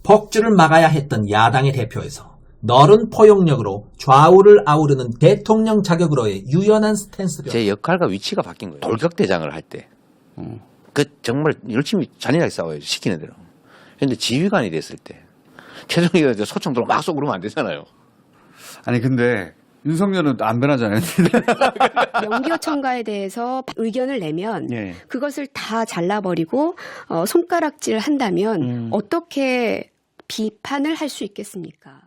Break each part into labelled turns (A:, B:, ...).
A: 폭주를 막아야 했던 야당의 대표에서 너른 포용력으로 좌우를 아우르는 대통령 자격으로의 유연한 스탠스.
B: 제 역할과 위치가 바뀐 거예요. 돌격대장을 할 때. 그 정말 열심히 잔인하게 싸워요. 시키는 대로. 그런데 지휘관이 됐을 때 최종위가 소총 들고 막 쏘고 그러면 안 되잖아요.
C: 아니 근데 윤석열은 안 변하잖아요.
D: 연기어 첨가에 대해서 의견을 내면
C: 예.
D: 그것을 다 잘라버리고 손가락질 한다면 어떻게 비판을 할 수 있겠습니까?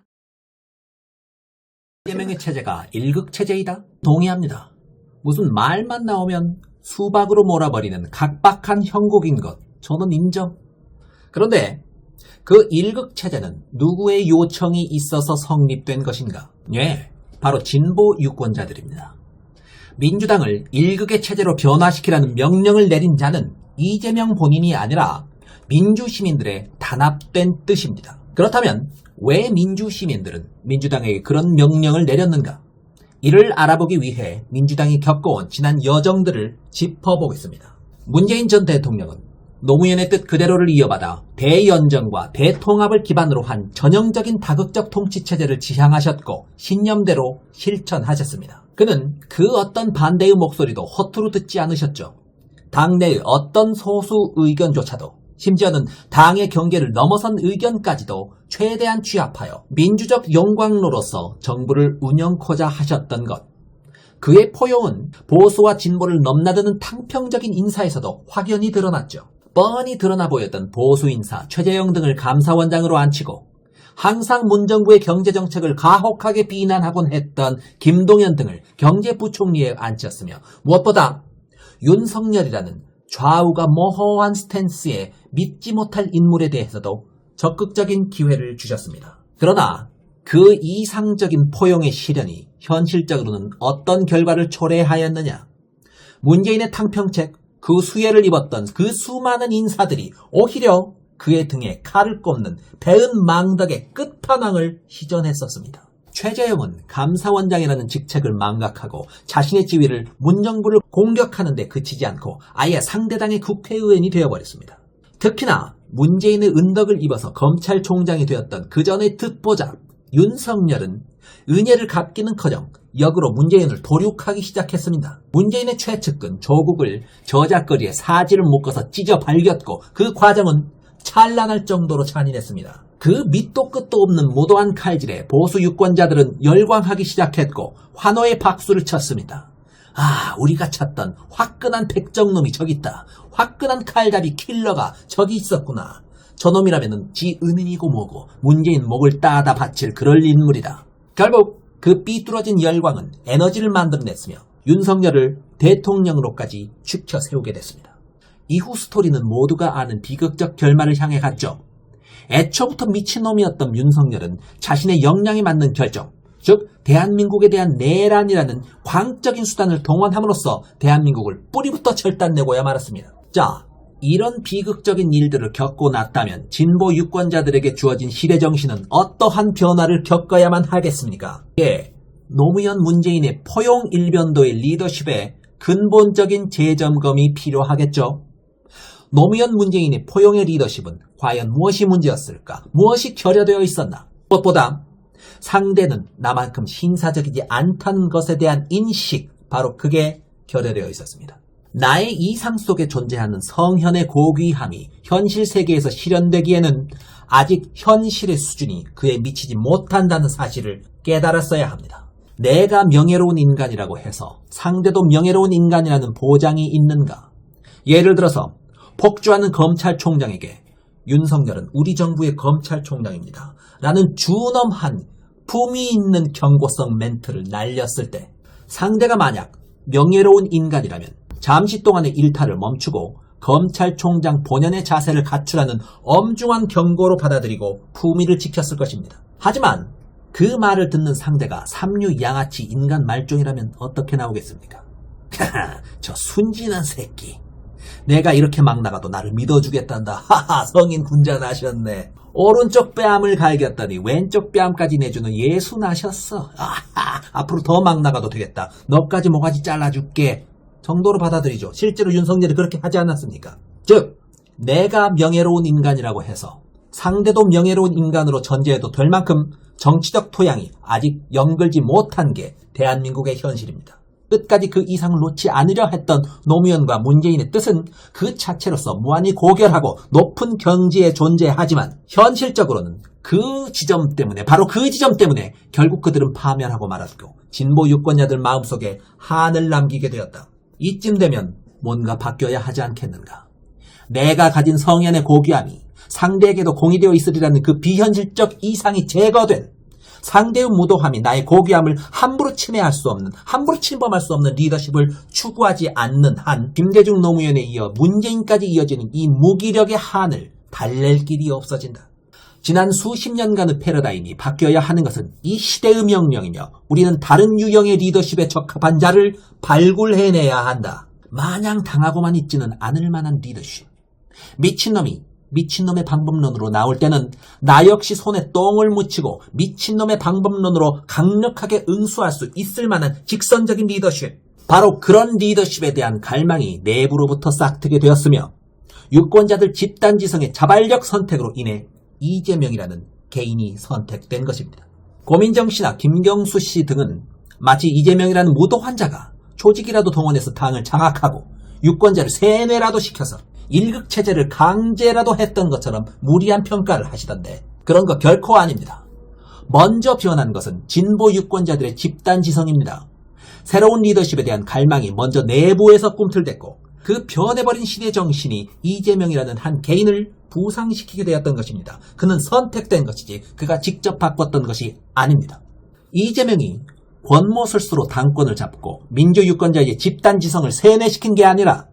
A: 이재명의 체제가 일극체제이다? 동의합니다. 무슨 말만 나오면 수박으로 몰아버리는 각박한 형국인 것 저는 인정. 그런데 그 일극체제는 누구의 요청이 있어서 성립된 것인가? 예, 바로 진보 유권자들입니다. 민주당을 일극의 체제로 변화시키라는 명령을 내린 자는 이재명 본인이 아니라 민주시민들의 단합된 뜻입니다. 그렇다면 왜 민주시민들은 민주당에게 그런 명령을 내렸는가? 이를 알아보기 위해 민주당이 겪어온 지난 여정들을 짚어보겠습니다. 문재인 전 대통령은 노무현의 뜻 그대로를 이어받아 대연정과 대통합을 기반으로 한 전형적인 다극적 통치체제를 지향하셨고 신념대로 실천하셨습니다. 그는 그 어떤 반대의 목소리도 허투루 듣지 않으셨죠. 당내의 어떤 소수 의견조차도, 심지어는 당의 경계를 넘어선 의견까지도 최대한 취합하여 민주적 영광로로서 정부를 운영코자 하셨던 것. 그의 포용은 보수와 진보를 넘나드는 탕평적인 인사에서도 확연히 드러났죠. 뻔히 드러나 보였던 보수 인사 최재형 등을 감사원장으로 앉히고 항상 문정부의 경제정책을 가혹하게 비난하곤 했던 김동연 등을 경제부총리에 앉혔으며 무엇보다 윤석열이라는 좌우가 모호한 스탠스에 믿지 못할 인물에 대해서도 적극적인 기회를 주셨습니다. 그러나 그 이상적인 포용의 실현이 현실적으로는 어떤 결과를 초래하였느냐? 문재인의 탕평책, 그 수혜를 입었던 그 수많은 인사들이 오히려 그의 등에 칼을 꼽는 배은 망덕의 끝판왕을 시전했었습니다. 최재형은 감사원장이라는 직책을 망각하고 자신의 지위를 문정부를 공격하는 데 그치지 않고 아예 상대당의 국회의원이 되어버렸습니다. 특히나 문재인의 은덕을 입어서 검찰총장이 되었던 그 전의 특보자 윤석열은 은혜를 갚기는커녕 역으로 문재인을 도륙하기 시작했습니다. 문재인의 최측근 조국을 저작거리에 사지를 묶어서 찢어 발겼고 그 과정은 찬란할 정도로 잔인했습니다. 그 밑도 끝도 없는 무도한 칼질에 보수 유권자들은 열광하기 시작했고 환호의 박수를 쳤습니다. 아, 우리가 찾던 화끈한 백정놈이 저기 있다. 화끈한 칼잡이 킬러가 저기 있었구나. 저놈이라면은 지 은인이고 뭐고 문재인 목을 따다 바칠 그럴 인물이다. 결국 그 삐뚤어진 열광은 에너지를 만들어냈으며 윤석열을 대통령으로까지 축혀 세우게 됐습니다. 이후 스토리는 모두가 아는 비극적 결말을 향해 갔죠. 애초부터 미친놈이었던 윤석열은 자신의 역량에 맞는 결정, 즉 대한민국에 대한 내란이라는 광적인 수단을 동원함으로써 대한민국을 뿌리부터 절단내고야 말았습니다. 자, 이런 비극적인 일들을 겪고 났다면 진보 유권자들에게 주어진 시대정신은 어떠한 변화를 겪어야만 하겠습니까? 예, 노무현 문재인의 포용 일변도의 리더십에 근본적인 재점검이 필요하겠죠. 노무현 문재인의 포용의 리더십은 과연 무엇이 문제였을까? 무엇이 결여되어 있었나? 무엇보다 상대는 나만큼 신사적이지 않다는 것에 대한 인식, 바로 그게 결여되어 있었습니다. 나의 이상 속에 존재하는 성현의 고귀함이 현실 세계에서 실현되기에는 아직 현실의 수준이 그에 미치지 못한다는 사실을 깨달았어야 합니다. 내가 명예로운 인간이라고 해서 상대도 명예로운 인간이라는 보장이 있는가? 예를 들어서 폭주하는 검찰총장에게 윤석열은 우리 정부의 검찰총장입니다 라는 준엄한 품위 있는 경고성 멘트를 날렸을 때 상대가 만약 명예로운 인간이라면 잠시 동안의 일탈을 멈추고 검찰총장 본연의 자세를 갖추라는 엄중한 경고로 받아들이고 품위를 지켰을 것입니다. 하지만 그 말을 듣는 상대가 삼류 양아치 인간 말종이라면 어떻게 나오겠습니까? 저 순진한 새끼. 내가 이렇게 막 나가도 나를 믿어주겠단다. 하하, 성인 군자 나셨네. 오른쪽 뺨을 갈겼더니 왼쪽 뺨까지 내주는 예수 나셨어. 아하, 앞으로 더 막 나가도 되겠다. 너까지 모가지 잘라줄게. 정도로 받아들이죠. 실제로 윤석열이 그렇게 하지 않았습니까? 즉, 내가 명예로운 인간이라고 해서 상대도 명예로운 인간으로 전제해도 될 만큼 정치적 토양이 아직 연결지 못한 게 대한민국의 현실입니다. 끝까지 그 이상을 놓지 않으려 했던 노무현과 문재인의 뜻은 그 자체로서 무한히 고결하고 높은 경지에 존재하지만 현실적으로는 그 지점 때문에, 바로 그 지점 때문에 결국 그들은 파멸하고 말았고 진보 유권자들 마음속에 한을 남기게 되었다. 이쯤 되면 뭔가 바뀌어야 하지 않겠는가. 내가 가진 성현의 고귀함이 상대에게도 공유되어 있으리라는 그 비현실적 이상이 제거된, 상대의 무도함이 나의 고귀함을 함부로 침해할 수 없는, 함부로 침범할 수 없는 리더십을 추구하지 않는 한 김대중 노무현에 이어 문재인까지 이어지는 이 무기력의 한을 달랠 길이 없어진다. 지난 수십 년간의 패러다임이 바뀌어야 하는 것은 이 시대의 명령이며 우리는 다른 유형의 리더십에 적합한 자를 발굴해내야 한다. 마냥 당하고만 있지는 않을 만한 리더십. 미친놈이 미친놈의 방법론으로 나올 때는 나 역시 손에 똥을 묻히고 미친놈의 방법론으로 강력하게 응수할 수 있을 만한 직선적인 리더십. 바로 그런 리더십에 대한 갈망이 내부로부터 싹트게 되었으며 유권자들 집단지성의 자발적 선택으로 인해 이재명이라는 개인이 선택된 것입니다. 고민정 씨나 김경수 씨 등은 마치 이재명이라는 무도 환자가 조직이라도 동원해서 당을 장악하고 유권자를 세뇌라도 시켜서 일극체제를 강제라도 했던 것처럼 무리한 평가를 하시던데 그런 거 결코 아닙니다. 먼저 변한 것은 진보 유권자들의 집단지성입니다. 새로운 리더십에 대한 갈망이 먼저 내부에서 꿈틀댔고 그 변해버린 시대 정신이 이재명이라는 한 개인을 부상시키게 되었던 것입니다. 그는 선택된 것이지 그가 직접 바꿨던 것이 아닙니다. 이재명이 권모술수로 당권을 잡고 민주유권자의 집단지성을 세뇌시킨 게 아니라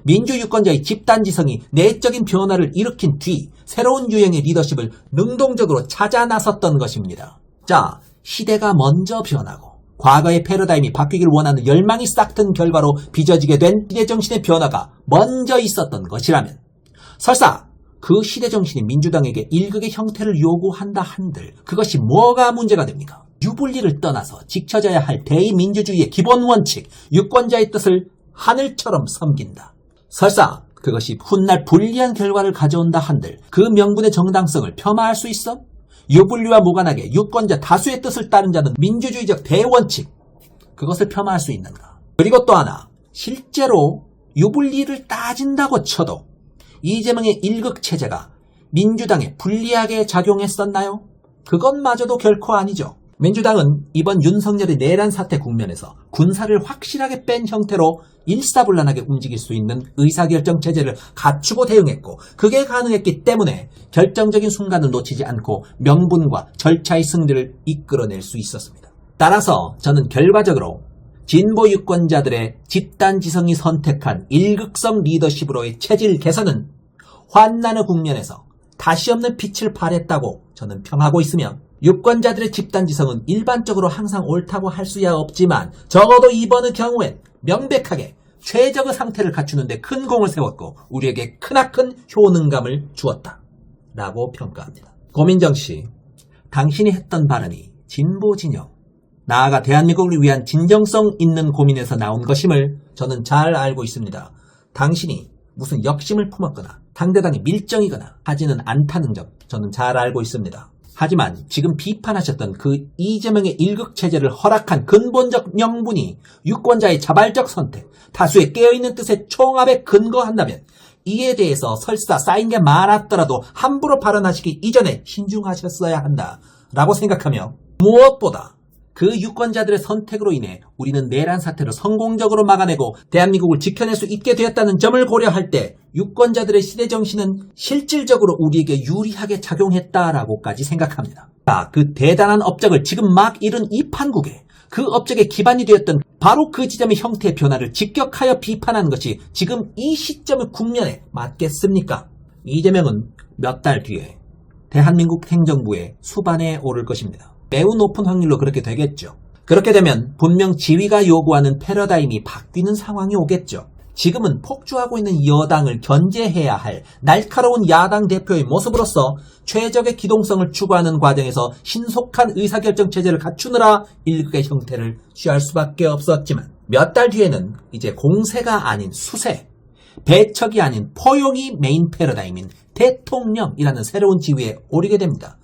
A: 민주유권자의 집단지성이 내적인 변화를 일으킨 뒤 새로운 유형의 리더십을 능동적으로 찾아 나섰던 것입니다. 자, 시대가 먼저 변하고 과거의 패러다임이 바뀌길 원하는 열망이 싹튼 결과로 빚어지게 된 시대정신의 변화가 먼저 있었던 것이라면 설사 그 시대정신이 민주당에게 일극의 형태를 요구한다 한들 그것이 뭐가 문제가 됩니까? 유불리를 떠나서 지켜져야 할 대의민주주의의 기본 원칙, 유권자의 뜻을 하늘처럼 섬긴다. 설사 그것이 훗날 불리한 결과를 가져온다 한들 그 명분의 정당성을 폄하할 수 있어? 유불리와 무관하게 유권자 다수의 뜻을 따른 자는 민주주의적 대원칙, 그것을 폄하할 수 있는가? 그리고 또 하나, 실제로 유불리를 따진다고 쳐도 이재명의 일극체제가 민주당에 불리하게 작용했었나요? 그것마저도 결코 아니죠. 민주당은 이번 윤석열의 내란 사태 국면에서 군사를 확실하게 뺀 형태로 일사불란하게 움직일 수 있는 의사결정 체제를 갖추고 대응했고 그게 가능했기 때문에 결정적인 순간을 놓치지 않고 명분과 절차의 승리를 이끌어낼 수 있었습니다. 따라서 저는 결과적으로 진보 유권자들의 집단지성이 선택한 일극성 리더십으로의 체질 개선은 환난의 국면에서 다시 없는 빛을 발했다고 저는 평하고 있으며 유권자들의 집단지성은 일반적으로 항상 옳다고 할 수야 없지만 적어도 이번의 경우엔 명백하게 최적의 상태를 갖추는 데 큰 공을 세웠고 우리에게 크나큰 효능감을 주었다 라고 평가합니다. 고민정 씨, 당신이 했던 발언이 진보 진영, 나아가 대한민국을 위한 진정성 있는 고민에서 나온 것임을 저는 잘 알고 있습니다. 당신이 무슨 역심을 품었거나 상대당이 밀정이거나 하지는 않다는 점 저는 잘 알고 있습니다. 하지만 지금 비판하셨던 그 이재명의 일극체제를 허락한 근본적 명분이 유권자의 자발적 선택, 다수의 깨어있는 뜻의 총합에 근거한다면 이에 대해서 설사 쌓인 게 많았더라도 함부로 발언하시기 이전에 신중하셨어야 한다라고 생각하며 무엇보다 그 유권자들의 선택으로 인해 우리는 내란 사태를 성공적으로 막아내고 대한민국을 지켜낼 수 있게 되었다는 점을 고려할 때 유권자들의 시대정신은 실질적으로 우리에게 유리하게 작용했다라고까지 생각합니다. 자, 그 대단한 업적을 지금 막 이룬 이 판국에 그 업적의 기반이 되었던 바로 그 지점의 형태의 변화를 직격하여 비판하는 것이 지금 이 시점의 국면에 맞겠습니까? 이재명은 몇 달 뒤에 대한민국 행정부의 수반에 오를 것입니다. 매우 높은 확률로 그렇게 되겠죠. 그렇게 되면 분명 지위가 요구하는 패러다임이 바뀌는 상황이 오겠죠. 지금은 폭주하고 있는 여당을 견제해야 할 날카로운 야당 대표의 모습으로서 최적의 기동성을 추구하는 과정에서 신속한 의사결정 체제를 갖추느라 일극의 형태를 취할 수밖에 없었지만 몇 달 뒤에는 이제 공세가 아닌 수세, 배척이 아닌 포용이 메인 패러다임인 대통령이라는 새로운 지위에 오르게 됩니다.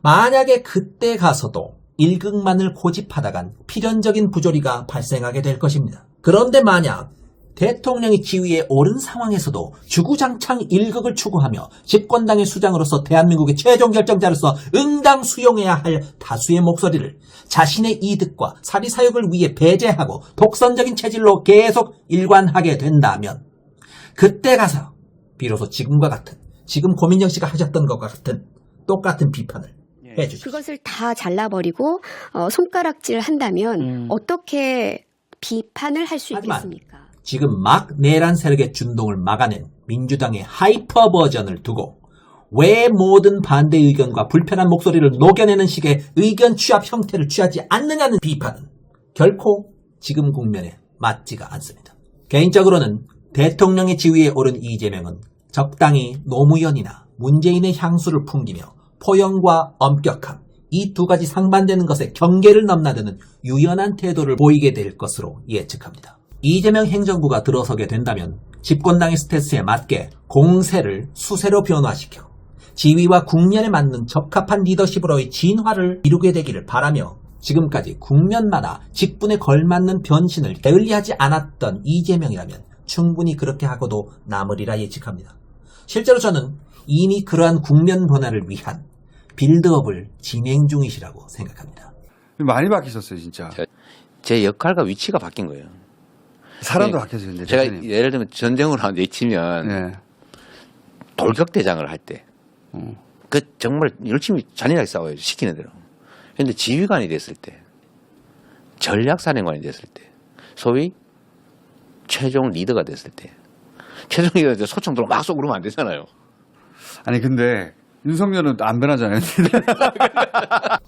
A: 만약에 그때 가서도 1극만을 고집하다간 필연적인 부조리가 발생하게 될 것입니다. 그런데 만약 대통령이 지위에 오른 상황에서도 주구장창 1극을 추구하며 집권당의 수장으로서 대한민국의 최종 결정자로서 응당 수용해야 할 다수의 목소리를 자신의 이득과 사리사욕을 위해 배제하고 독선적인 체질로 계속 일관하게 된다면 그때 가서 비로소 지금과 같은, 지금 고민정 씨가 하셨던 것과 같은 똑같은 비판을 해주십시오.
D: 그것을 다 잘라버리고 손가락질 한다면 어떻게 비판을 할 수
A: 하지만
D: 있겠습니까?
A: 지금 막 내란 세력의 준동을 막아낸 민주당의 하이퍼 버전을 두고 왜 모든 반대 의견과 불편한 목소리를 녹여내는 식의 의견 취합 형태를 취하지 않느냐는 비판은 결코 지금 국면에 맞지가 않습니다. 개인적으로는 대통령의 지위에 오른 이재명은 적당히 노무현이나 문재인의 향수를 풍기며 포용과 엄격함, 이 두 가지 상반되는 것에 경계를 넘나드는 유연한 태도를 보이게 될 것으로 예측합니다. 이재명 행정부가 들어서게 된다면 집권당의 스탠스에 맞게 공세를 수세로 변화시켜 지위와 국면에 맞는 적합한 리더십으로의 진화를 이루게 되기를 바라며 지금까지 국면마다 직분에 걸맞는 변신을 게을리하지 않았던 이재명이라면 충분히 그렇게 하고도 남으리라 예측합니다. 실제로 저는 이미 그러한 국면 변화를 위한 빌드업을 진행 중이시라고 생각합니다.
C: 많이 바뀌셨어요, 진짜.
B: 제 역할과 위치가 바뀐 거예요.
C: 사람도
B: 네.
C: 바뀌었어요, 근데.
B: 제가
C: 대표님.
B: 예를 들면 전쟁으로 내치면
C: 네.
B: 돌격대장을 할 때 그 정말 열심히 잔인하게 싸워요. 시키는 대로. 그런데 지휘관이 됐을 때, 전략사령관이 됐을 때, 소위 최종 리더가 됐을 때, 최종 리더가 소총 들어 막 쏘고 그러면 안 되잖아요.
C: 아니, 근데 윤석열은 안 변하잖아요.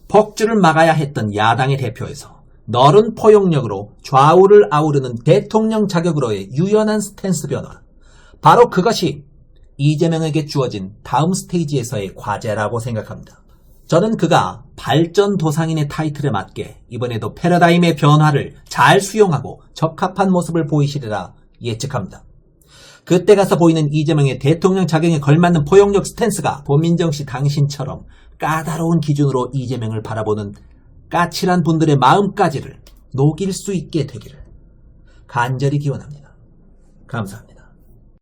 A: 폭주를 막아야 했던 야당의 대표에서 너른 포용력으로 좌우를 아우르는 대통령 자격으로의 유연한 스탠스 변화. 바로 그것이 이재명에게 주어진 다음 스테이지에서의 과제라고 생각합니다. 저는 그가 발전도상인의 타이틀에 맞게 이번에도 패러다임의 변화를 잘 수용하고 적합한 모습을 보이시리라 예측합니다. 그때 가서 보이는 이재명의 대통령 자격에 걸맞는 포용력 스탠스가 고민정 씨 당신처럼 까다로운 기준으로 이재명을 바라보는 까칠한 분들의 마음까지를 녹일 수 있게 되기를 간절히 기원합니다. 감사합니다.